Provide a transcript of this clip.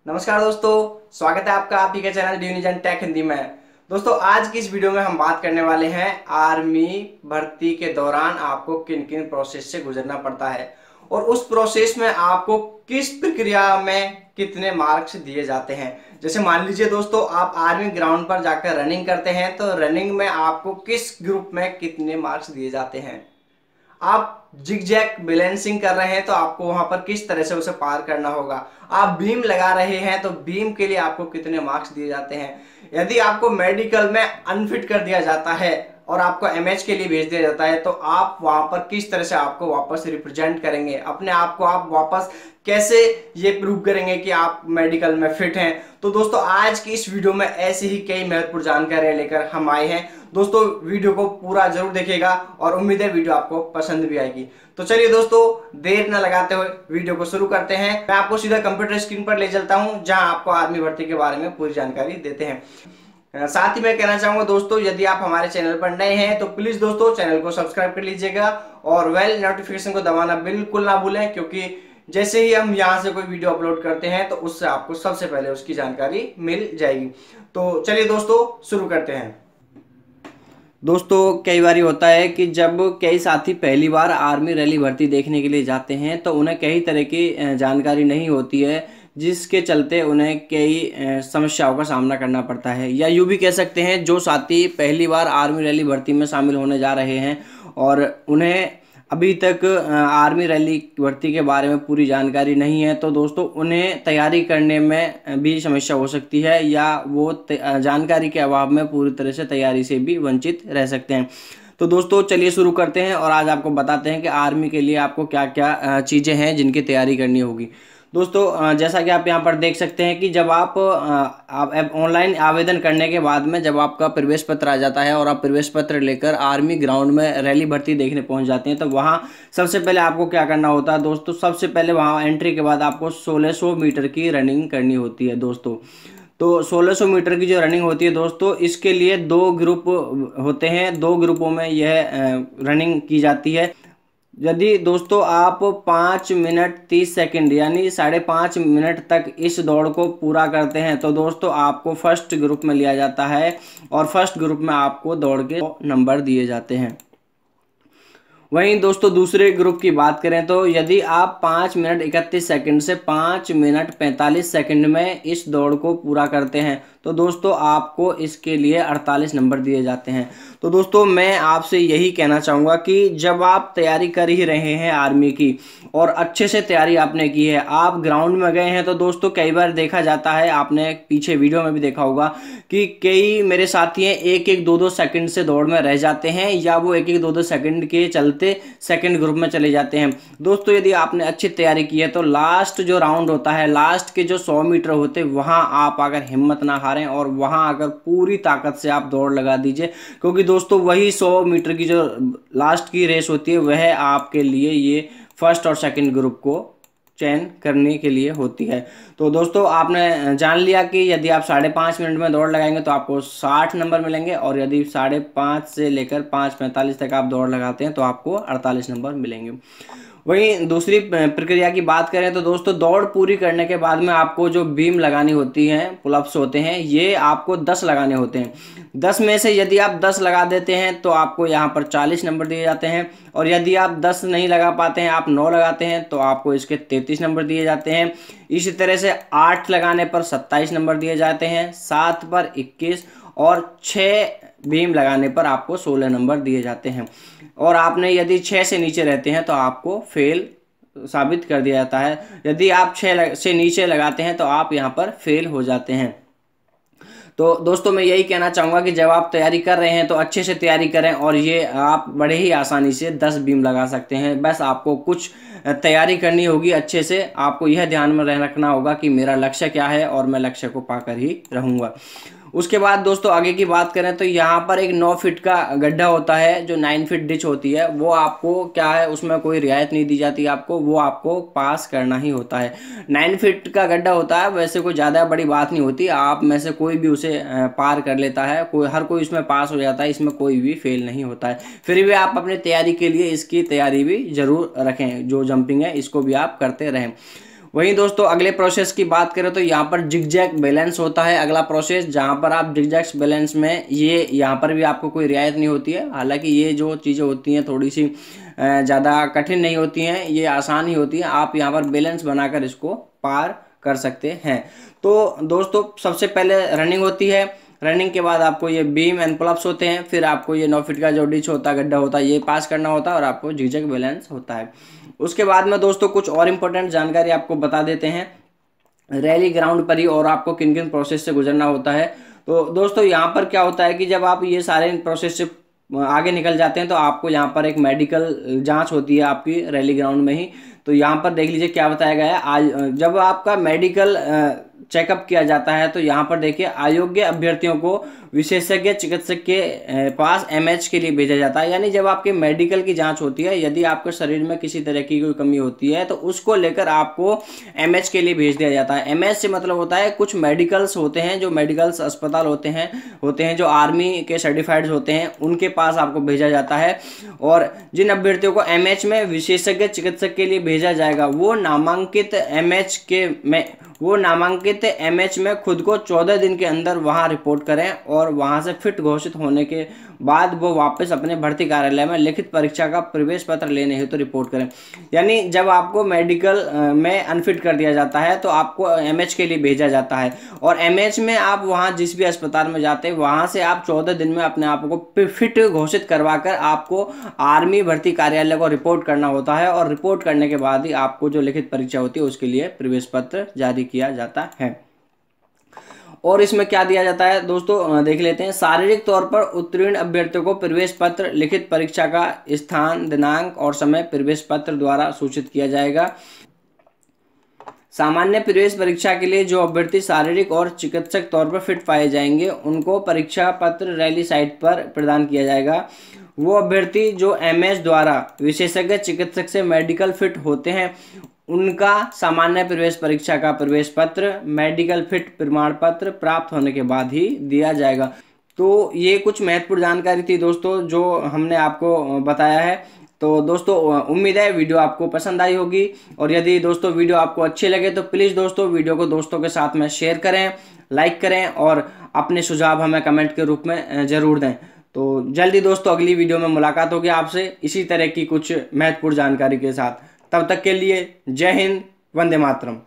नमस्कार दोस्तों, स्वागत है आपका आप ही के चैनल ड्यूनिजन टेक हिंदी में। दोस्तों आज की इस वीडियो में हम बात करने वाले हैं आर्मी भर्ती के दौरान आपको किन किन प्रोसेस से गुजरना पड़ता है और उस प्रोसेस में आपको किस प्रक्रिया में कितने मार्क्स दिए जाते हैं। जैसे मान लीजिए दोस्तों, आप आर्मी ग्राउंड पर जाकर रनिंग करते हैं तो रनिंग में आपको किस ग्रुप में कितने मार्क्स दिए जाते हैं। आप जिगजैग बैलेंसिंग कर रहे हैं तो आपको वहां पर किस तरह से उसे पार करना होगा। आप बीम लगा रहे हैं तो बीम के लिए आपको कितने मार्क्स दिए जाते हैं। यदि आपको मेडिकल में अनफिट कर दिया जाता है और आपको एमएच के लिए भेज दिया जाता है तो आप वहां पर किस तरह से आपको वापस रिप्रेजेंट करेंगे, अपने आप को आप वापस कैसे ये प्रूव करेंगे कि आप मेडिकल में फिट हैं। तो दोस्तों आज की इस वीडियो में ऐसे ही कई महत्वपूर्ण जानकारियां लेकर हम आए हैं। दोस्तों वीडियो को पूरा जरूर देखिएगा और उम्मीद है वीडियो आपको पसंद भी आएगी। तो चलिए दोस्तों देर न लगाते हुए वीडियो को शुरू करते हैं। मैं आपको सीधा कंप्यूटर स्क्रीन पर ले चलता हूं जहां आपको आर्मी भर्ती के बारे में पूरी जानकारी देते हैं। साथ ही मैं कहना चाहूंगा दोस्तों, यदि आप हमारे चैनल पर नए हैं तो प्लीज दोस्तों चैनल को सब्सक्राइब कर लीजिएगा और बेल नोटिफिकेशन को दबाना बिल्कुल ना भूलें, क्योंकि जैसे ही हम यहाँ से कोई वीडियो अपलोड करते हैं तो उससे आपको सबसे पहले उसकी जानकारी मिल जाएगी। तो चलिए दोस्तों शुरू करते हैं। दोस्तों कई बार होता है कि जब कई साथी पहली बार आर्मी रैली भर्ती देखने के लिए जाते हैं तो उन्हें कई तरह की जानकारी नहीं होती है, जिसके चलते उन्हें कई समस्याओं का सामना करना पड़ता है। या यूँ भी कह सकते हैं, जो साथी पहली बार आर्मी रैली भर्ती में शामिल होने जा रहे हैं और उन्हें अभी तक आर्मी रैली भर्ती के बारे में पूरी जानकारी नहीं है, तो दोस्तों उन्हें तैयारी करने में भी समस्या हो सकती है या वो जानकारी के अभाव में पूरी तरह से तैयारी से भी वंचित रह सकते हैं। तो दोस्तों चलिए शुरू करते हैं और आज आपको बताते हैं कि आर्मी के लिए आपको क्या क्या चीज़ें हैं जिनकी तैयारी करनी होगी। दोस्तों जैसा कि आप यहाँ पर देख सकते हैं कि जब आप ऑनलाइन आवेदन करने के बाद में जब आपका प्रवेश पत्र आ जाता है और आप प्रवेश पत्र लेकर आर्मी ग्राउंड में रैली भर्ती देखने पहुंच जाते हैं तो वहाँ सबसे पहले आपको क्या करना होता है दोस्तों। सबसे पहले वहाँ एंट्री के बाद आपको 1600 मीटर की रनिंग करनी होती है दोस्तों। तो 1600 मीटर की जो रनिंग होती है दोस्तों, इसके लिए 2 ग्रुप होते हैं। 2 ग्रुपों में यह रनिंग की जाती है। यदि दोस्तों आप 5 मिनट 30 सेकंड यानी 5.5 मिनट तक इस दौड़ को पूरा करते हैं तो दोस्तों आपको फर्स्ट ग्रुप में लिया जाता है और फर्स्ट ग्रुप में आपको दौड़ के नंबर दिए जाते हैं। वहीं दोस्तों दूसरे ग्रुप की बात करें तो यदि आप 5 मिनट 31 सेकंड से 5 मिनट 45 सेकंड में इस दौड़ को पूरा करते हैं तो दोस्तों आपको इसके लिए 48 नंबर दिए जाते हैं। तो दोस्तों मैं आपसे यही कहना चाहूँगा कि जब आप तैयारी कर ही रहे हैं आर्मी की और अच्छे से तैयारी आपने की है, आप ग्राउंड में गए हैं, तो दोस्तों कई बार देखा जाता है, आपने पीछे वीडियो में भी देखा होगा कि कई मेरे साथी हैं 1-1, 2-2 सेकंड से दौड़ में रह जाते हैं या वो 1-1, 2-2 सेकंड के चलते सेकंड ग्रुप में चले जाते हैं। दोस्तों यदि आपने अच्छी तैयारी की है तो लास्ट जो राउंड होता है, लास्ट के जो 100 मीटर होते हैं, वहां आप अगर हिम्मत ना हारें और वहां अगर पूरी ताकत से आप दौड़ लगा दीजिए, क्योंकि दोस्तों वही 100 मीटर की जो लास्ट की रेस होती है वह आपके लिए ये फर्स्ट और सेकंड ग्रुप को चयन करने के लिए होती है। तो दोस्तों आपने जान लिया कि यदि आप 5.5 मिनट में दौड़ लगाएंगे तो आपको 60 नंबर मिलेंगे और यदि 5.5 से लेकर 5:45 तक आप दौड़ लगाते हैं तो आपको 48 नंबर मिलेंगे। वहीं दूसरी प्रक्रिया की बात करें तो दोस्तों दौड़ पूरी करने के बाद में आपको जो बीम लगानी होती हैं, पुलअप्स होते हैं, ये आपको 10 लगाने होते हैं। 10 में से यदि आप 10 लगा देते हैं तो आपको यहाँ पर 40 नंबर दिए जाते हैं और यदि आप 10 नहीं लगा पाते हैं, आप 9 लगाते हैं तो आपको इसके 33 नंबर दिए जाते हैं। इसी तरह से 8 लगाने पर 27 नंबर दिए जाते हैं, 7 पर 21 और 6 बीम लगाने पर आपको 16 नंबर दिए जाते हैं। और आपने यदि 6 से नीचे रहते हैं तो आपको फेल साबित कर दिया जाता है। यदि आप 6 से नीचे लगाते हैं तो आप यहाँ पर फेल हो जाते हैं। तो दोस्तों मैं यही कहना चाहूँगा कि जब आप तैयारी कर रहे हैं तो अच्छे से तैयारी करें और ये आप बड़े ही आसानी से 10 बीम लगा सकते हैं। बस आपको कुछ तैयारी करनी होगी अच्छे से। आपको यह ध्यान में रखना होगा कि मेरा लक्ष्य क्या है और मैं लक्ष्य को पाकर ही रहूँगा। उसके बाद दोस्तों आगे की बात करें तो यहाँ पर एक 9 फीट का गड्ढा होता है, जो 9 फीट डिच होती है, वो आपको क्या है, उसमें कोई रियायत नहीं दी जाती आपको, वो आपको पास करना ही होता है। 9 फीट का गड्ढा होता है, वैसे कोई ज़्यादा बड़ी बात नहीं होती, आप में से कोई भी उसे पार कर लेता है, हर कोई इसमें पास हो जाता है, इसमें कोई भी फेल नहीं होता है। फिर भी आप अपनी तैयारी के लिए इसकी तैयारी भी जरूर रखें, जो जंपिंग है इसको भी आप करते रहें। वहीं दोस्तों अगले प्रोसेस की बात करें तो यहाँ पर जिगजैग बैलेंस होता है अगला प्रोसेस, जहाँ पर आप जिगजैग बैलेंस में ये यहाँ पर भी आपको कोई रियायत नहीं होती है। हालांकि ये जो चीज़ें होती हैं थोड़ी सी ज़्यादा कठिन नहीं होती हैं, ये आसान ही होती है। आप यहाँ पर बैलेंस बनाकर इसको पार कर सकते हैं। तो दोस्तों सबसे पहले रनिंग होती है, रनिंग के बाद आपको ये बीम एंड पुलअप्स होते हैं, फिर आपको ये 9 फीट का जो डिच होता है, गड्ढा होता है, ये पास करना होता है और आपको जिगजैग बैलेंस होता है। उसके बाद में दोस्तों कुछ और इम्पोर्टेंट जानकारी आपको बता देते हैं रैली ग्राउंड पर ही और आपको किन किन प्रोसेस से गुजरना होता है। तो दोस्तों यहाँ पर क्या होता है कि जब आप ये सारे प्रोसेस से आगे निकल जाते हैं तो आपको यहाँ पर एक मेडिकल जांच होती है आपकी रैली ग्राउंड में ही। तो यहाँ पर देख लीजिए क्या बताया गया है। आज जब आपका मेडिकल चेकअप किया जाता है तो यहाँ पर देखिए अयोग्य अभ्यर्थियों को विशेषज्ञ चिकित्सक के पास एमएच के लिए भेजा जाता है। यानी जब आपके मेडिकल की जांच होती है, यदि आपके शरीर में किसी तरह की कोई कमी होती है तो उसको लेकर आपको एमएच के लिए भेज दिया जाता है। एमएच से मतलब होता है कुछ मेडिकल्स होते हैं, जो मेडिकल्स अस्पताल होते हैं जो आर्मी के सर्टिफाइड होते हैं, उनके पास आपको भेजा जाता है। और जिन अभ्यर्थियों को एमएच में विशेषज्ञ चिकित्सक के लिए भेजा जाएगा वो नामांकित एमएच में खुद को 14 दिन के अंदर वहां रिपोर्ट करें और वहां से फिट घोषित होने के बाद वो वापस अपने भर्ती कार्यालय में लिखित परीक्षा का प्रवेश पत्र लेने हेतु तो रिपोर्ट करें। यानी जब आपको मेडिकल में अनफिट कर दिया जाता है तो आपको एमएच के लिए भेजा जाता है और एमएच में आप वहां जिस भी अस्पताल में जाते हैं वहां से आप 14 दिन में अपने आप को फिट घोषित करवाकर आपको आर्मी भर्ती कार्यालय को रिपोर्ट करना होता है और रिपोर्ट करने के बाद ही आपको जो लिखित परीक्षा होती है उसके लिए प्रवेश पत्र जारी किया जाता है। और इसमें क्या दिया जाता है दोस्तों देख लेते हैं। शारीरिक तौर पर उत्तीर्ण अभ्यर्थियों को प्रवेश पत्र, लिखित परीक्षा का स्थान, दिनांक और समय प्रवेश पत्र द्वारा सूचित किया जाएगा। सामान्य प्रवेश परीक्षा के लिए जो अभ्यर्थी शारीरिक और चिकित्सक तौर पर फिट पाए जाएंगे उनको परीक्षा पत्र रैली साइट पर प्रदान किया जाएगा। वो अभ्यर्थी जो एमएच द्वारा विशेषज्ञ चिकित्सक से मेडिकल फिट होते हैं उनका सामान्य प्रवेश परीक्षा का प्रवेश पत्र, मेडिकल फिट प्रमाण पत्र प्राप्त होने के बाद ही दिया जाएगा। तो ये कुछ महत्वपूर्ण जानकारी थी दोस्तों जो हमने आपको बताया है। तो दोस्तों उम्मीद है वीडियो आपको पसंद आई होगी और यदि दोस्तों वीडियो आपको अच्छी लगे तो प्लीज़ दोस्तों वीडियो को दोस्तों के साथ में शेयर करें, लाइक करें और अपने सुझाव हमें कमेंट के रूप में ज़रूर दें। तो जल्दी दोस्तों अगली वीडियो में मुलाकात होगी आपसे इसी तरह की कुछ महत्वपूर्ण जानकारी के साथ। तब तक के लिए जय हिंद, वंदे मातरम।